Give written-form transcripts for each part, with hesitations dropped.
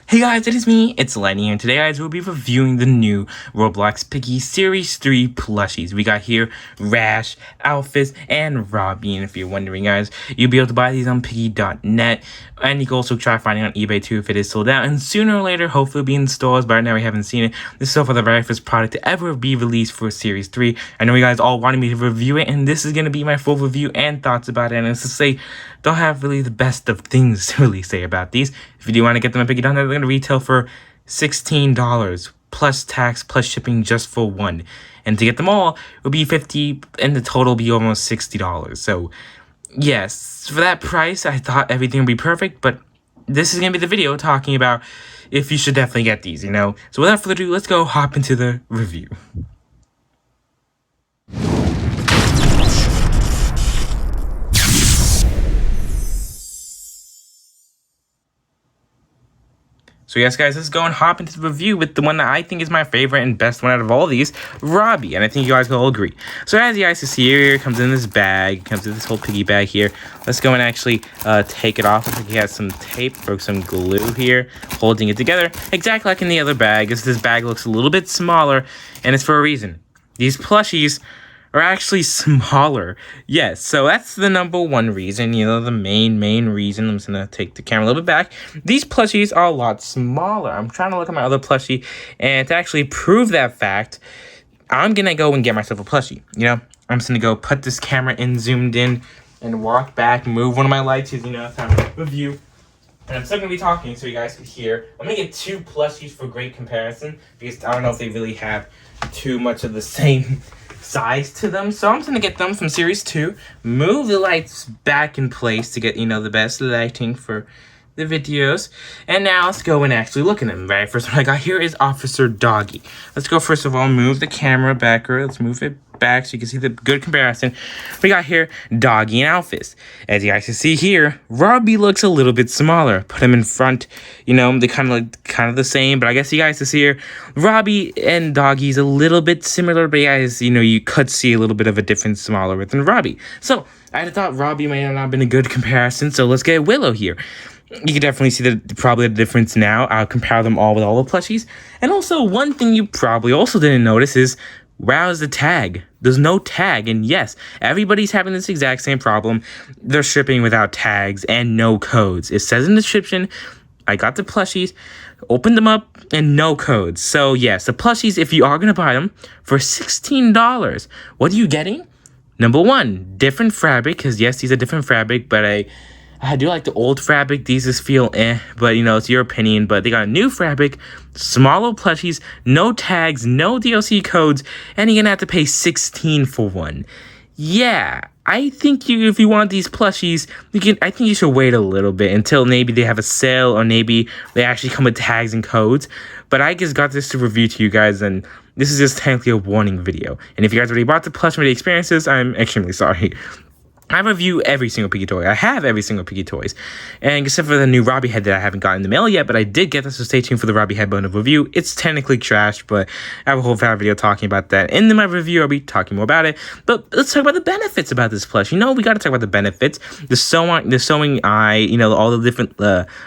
Hey guys, it is me, it's Lenny, and today guys we'll be reviewing the new Roblox Piggy Series 3 plushies. We got here Rash, Alphys, and Robbie, and if you're wondering guys, you'll be able to buy these on piggy.net, and you can also try finding on eBay too if it is sold out, and sooner or later hopefully it'll be in stores, but right now we haven't seen it. This is so far the very first product to ever be released for Series 3. I know you guys all wanted me to review it, and this is going to be my full review and thoughts about it, and it's to say, don't have really the best of things to really say about these. If you do want to get them at piggy.net, they're going to retail for $16 plus tax plus shipping just for one, and to get them all it will be $50, and the total will be almost $60. So yes, for that price I thought everything would be perfect, but this is gonna be the video talking about if you should definitely get these, you know. So without further ado, let's go hop into the review. So yes, guys, let's go and hop into the review with the one that I think is my favorite and best one out of all of these, Robbie, and I think you guys will all agree. So as you guys can see here, it comes in this bag, comes in this whole piggy bag here. Let's go and actually take it off. Looks like he has some tape or some glue here, holding it together, exactly like in the other bag. This bag looks a little bit smaller, and it's for a reason. These plushies are actually smaller. Yes, so that's the number one reason, you know, the main reason. I'm just gonna take the camera a little bit back. These plushies are a lot smaller. I'm trying to look at my other plushie, and to actually prove that fact, I'm gonna go and get myself a plushie. You know, I'm just gonna go put this camera in, zoomed in, and walk back, move one of my lights, you know, time to review. And I'm still gonna be talking so you guys can hear. I'm gonna get two plushies for great comparison, because I don't know if they really have too much of the same size to them, so I'm just gonna get them from Series 2, move the lights back in place to get, you know, the best lighting for the videos, and now let's go and actually look at them. Right, first one I got here is Officer Doggy. Let's go first of all, move the camera backward. Let's move it back so you can see the good comparison. We got here Doggy and Alphys. As you guys can see here, Robbie looks a little bit smaller. Put him in front, you know, they kind of the same, but I guess you guys can see here, Robbie and Doggy's a little bit similar, but guys, you know, you could see a little bit of a difference smaller than Robbie. So I thought Robbie might not have been a good comparison, so let's get Willow here. You can definitely see probably the difference now. I'll compare them all with all the plushies. And also, one thing you probably also didn't notice is, where's the tag? There's no tag, and yes, everybody's having this exact same problem. They're shipping without tags and no codes. It says in the description, I got the plushies, opened them up, and no codes. So yes, the plushies, if you are going to buy them for $16, what are you getting? Number one, different fabric, because yes, these are different fabric, but I do like the old fabric. These just feel but you know, it's your opinion. But they got a new fabric, smaller plushies, no tags, no DLC codes, and you're gonna have to pay $16 for one. Yeah, I think if you want these plushies, I think you should wait a little bit until maybe they have a sale, or maybe they actually come with tags and codes. But I just got this to review to you guys, and this is just technically a warning video. And if you guys already bought the plush and already experienced this, I'm extremely sorry. I review every single Piggy toy. I have every single Piggy toys. And except for the new Robbie head that I haven't gotten in the mail yet, but I did get this, so stay tuned for the Robbie head bonus review. It's technically trash, but I have a whole video talking about that. In my review, I'll be talking more about it. But let's talk about the benefits about this plush. You know, we got to talk about the benefits. The sewing eye, you know, all the different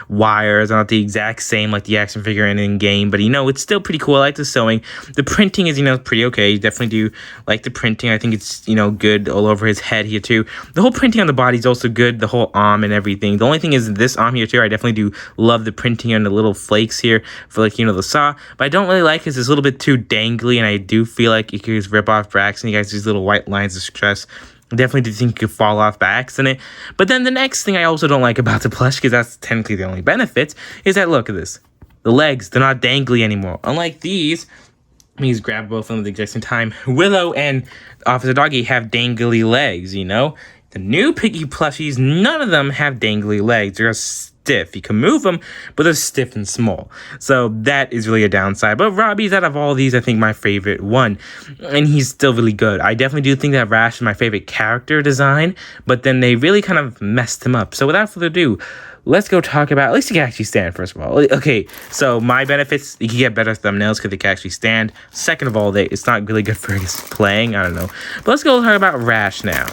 wires are not the exact same like the action figure in game, but you know, it's still pretty cool. I like the sewing. The printing is, you know, pretty okay. You definitely do like the printing. I think it's, you know, good all over his head here too. The whole printing on the body is also good, the whole arm and everything. The only thing is this arm here too, I definitely do love the printing on the little flakes here for, like, you know, the saw. But I don't really like it, it's a little bit too dangly, and I do feel like you could just rip off Braxton. You guys, these little white lines of stress. I definitely do think it could fall off by accident. But then the next thing I also don't like about the plush, because that's technically the only benefit, is that look at this. The legs, they're not dangly anymore. Unlike these, let me just grab both of them at the exact same time. Willow and Officer Doggy have dangly legs, you know? The new Piggy plushies, none of them have dangly legs. They're stiff. You can move them, but they're stiff and small. So that is really a downside. But Robbie's, out of all these, I think my favorite one. And he's still really good. I definitely do think that Rash is my favorite character design, but then they really kind of messed him up. So without further ado, let's go talk about, at least he can actually stand, first of all. Okay, so my benefits, you can get better thumbnails because they can actually stand. Second of all, it's not really good for his playing. I don't know. But let's go talk about Rash now.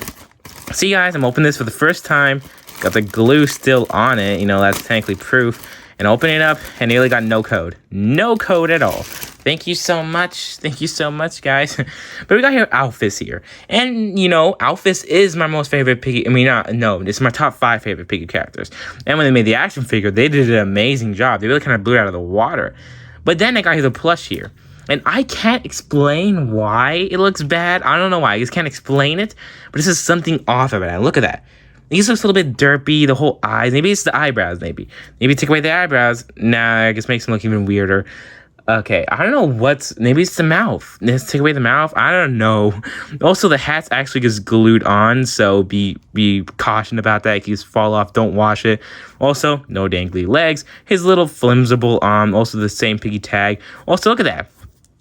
See, guys, I'm opening this for the first time. Got the glue still on it. You know, that's technically proof. and open it up and nearly got no code. No code at all. Thank you so much. Thank you so much, guys. But we got here Alphys here. And, you know, Alphys is my most favorite Piggy. I mean, no, it's my top 5 favorite Piggy characters. And when they made the action figure, they did an amazing job. They really kind of blew it out of the water. But then I got here the plush here. And I can't explain why it looks bad. I don't know why. I just can't explain it. But this is something off about it. Look at that. These looks a little bit derpy. The whole eyes. Maybe it's the eyebrows, maybe. Maybe take away the eyebrows. Nah, I guess makes them look even weirder. Okay, I don't know maybe it's the mouth. Let's take away the mouth. I don't know. Also, the hat's actually just glued on, so be cautioned about that. If you just fall off, don't wash it. Also, no dangly legs. His little flimsable arm. Also, the same piggy tag. Also, look at that.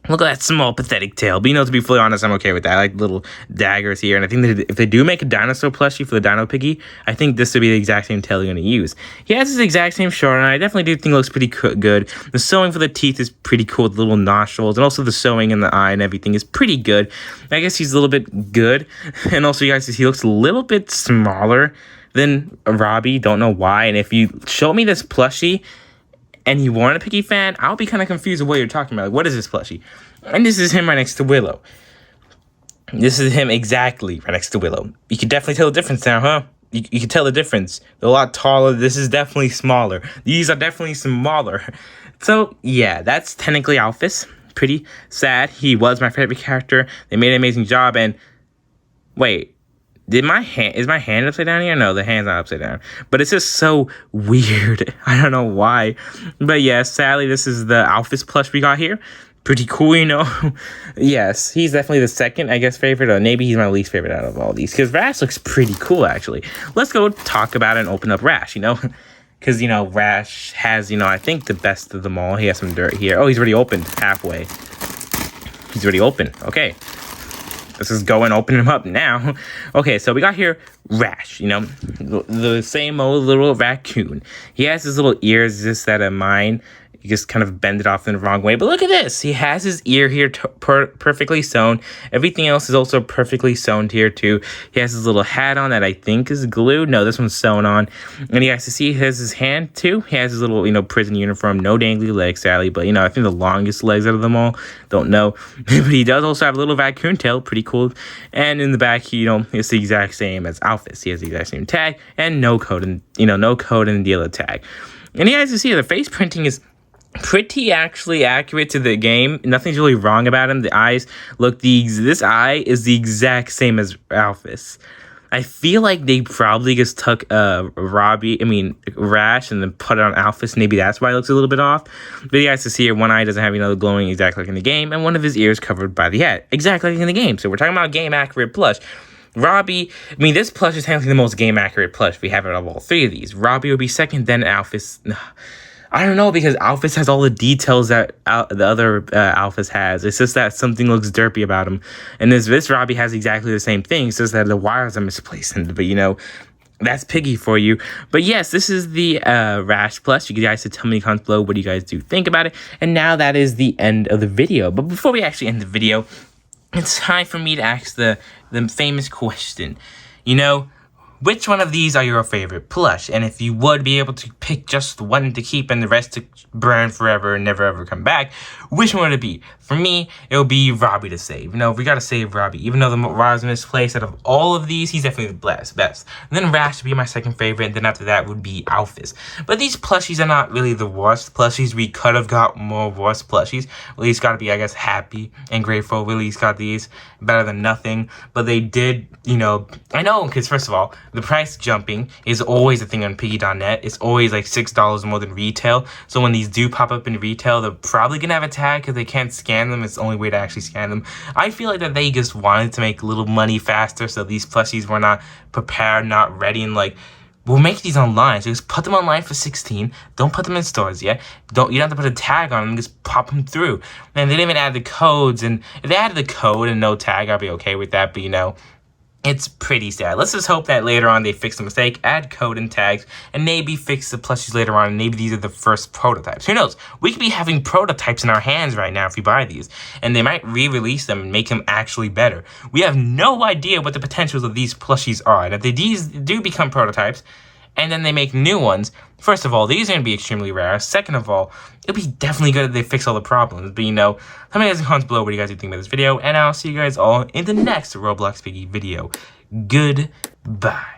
Look at that small, pathetic tail. But, you know, to be fully honest, I'm okay with that. I like little daggers here. And I think that if they do make a dinosaur plushie for the Dino Piggy, I think this would be the exact same tail you're going to use. He has his exact same short, and I definitely do think it looks pretty good. The sewing for the teeth is pretty cool with little nostrils. And also the sewing in the eye and everything is pretty good. I guess he's a little bit good. And also, you guys see he looks a little bit smaller than Robbie. Don't know why. And if you show me this plushie and you weren't a Piggy fan, I'll be kind of confused of what you're talking about. Like, what is this plushie? And this is him right next to Willow. This is him exactly right next to Willow. You can definitely tell the difference now, huh? You can tell the difference. They're a lot taller. This is definitely smaller. These are definitely smaller. So, yeah, that's technically Alphys. Pretty sad. He was my favorite character. They made an amazing job. And, wait. Is my hand upside down here? No, the hand's not upside down. But it's just so weird. I don't know why. But yeah, sadly, this is the Alphys plush we got here. Pretty cool, you know? Yes, he's definitely the second, I guess, favorite. Or maybe he's my least favorite out of all these. Because Rash looks pretty cool, actually. Let's go talk about it and open up Rash, you know? Because, you know, Rash has, you know, I think the best of them all. He has some dirt here. Oh, he's already opened halfway. He's already open. Okay. Let's just go and open him up now. Okay, so we got here Rash, you know, the same old little raccoon. He has his little ears just that of mine. You just kind of bend it off in the wrong way. But look at this. He has his ear here perfectly sewn. Everything else is also perfectly sewn here, too. He has his little hat on that I think is glued. No, this one's sewn on. And you guys can see he has his hand, too. He has his little, you know, prison uniform. No dangly legs, sadly. But, you know, I think the longest legs out of them all. Don't know. But he does also have a little raccoon tail. Pretty cool. And in the back, you know, it's the exact same as Alphys. He has the exact same tag. And no code. And, you know, no code in the other tag. And you guys can see the face printing is pretty actually accurate to the game. Nothing's really wrong about him. The eyes look this eye is the exact same as Alphys. I feel like they probably just took Rash and then put it on Alphys. Maybe that's why it looks a little bit off. But you guys can see here, one eye doesn't have another glowing exactly like in the game, and one of his ears covered by the hat, exactly like in the game. So we're talking about game accurate plush. Robbie, I mean, this plush is technically the most game accurate plush we have out of all 3 of these. Robbie would be second, then Alphys. I don't know, because Alphys has all the details that the other Alphys has. It's just that something looks derpy about him. And this Robbie has exactly the same thing. It's just that the wires are misplaced. But, you know, that's Piggy for you. But, yes, this is the Rash plush. You guys should tell me in the comments below what you guys do think about it. And now that is the end of the video. But before we actually end the video, it's time for me to ask the famous question. You know, which one of these are your favorite plush? And if you would be able to pick just one to keep and the rest to burn forever and never ever come back, which one would it be? For me, it would be Robbie to save. You know, we gotta save Robbie. Even though the wires are misplaced, out of all of these, he's definitely the best. And then Rash would be my second favorite, and then after that would be Alphys. But these plushies are not really the worst plushies. We could have got more worse plushies. At least gotta be, I guess, happy and grateful. We at least got these better than nothing. But they did, you know, I know, because first of all, the price jumping is always a thing on Piggy.net. It's always like $6 more than retail. So when these do pop up in retail, they're probably gonna have a tag because they can't scan them. It's the only way to actually scan them. I feel like that they just wanted to make a little money faster, so these plushies were not prepared, not ready, and like, we'll make these online. So just put them online for $16. Don't put them in stores yet. You don't have to put a tag on them. Just pop them through. And they didn't even add the codes. And if they added the code and no tag, I'll be okay with that. But you know, it's pretty sad. Let's just hope that later on they fix the mistake, add code and tags, and maybe fix the plushies later on, and maybe these are the first prototypes. Who knows? We could be having prototypes in our hands right now if we buy these, and they might re-release them and make them actually better. We have no idea what the potentials of these plushies are, and if these do become prototypes, and then they make new ones, first of all, these are going to be extremely rare. Second of all, it'll be definitely good if they fix all the problems. But, you know, tell me guys in the comments below what you guys think about this video, and I'll see you guys all in the next Roblox Piggy video. Goodbye.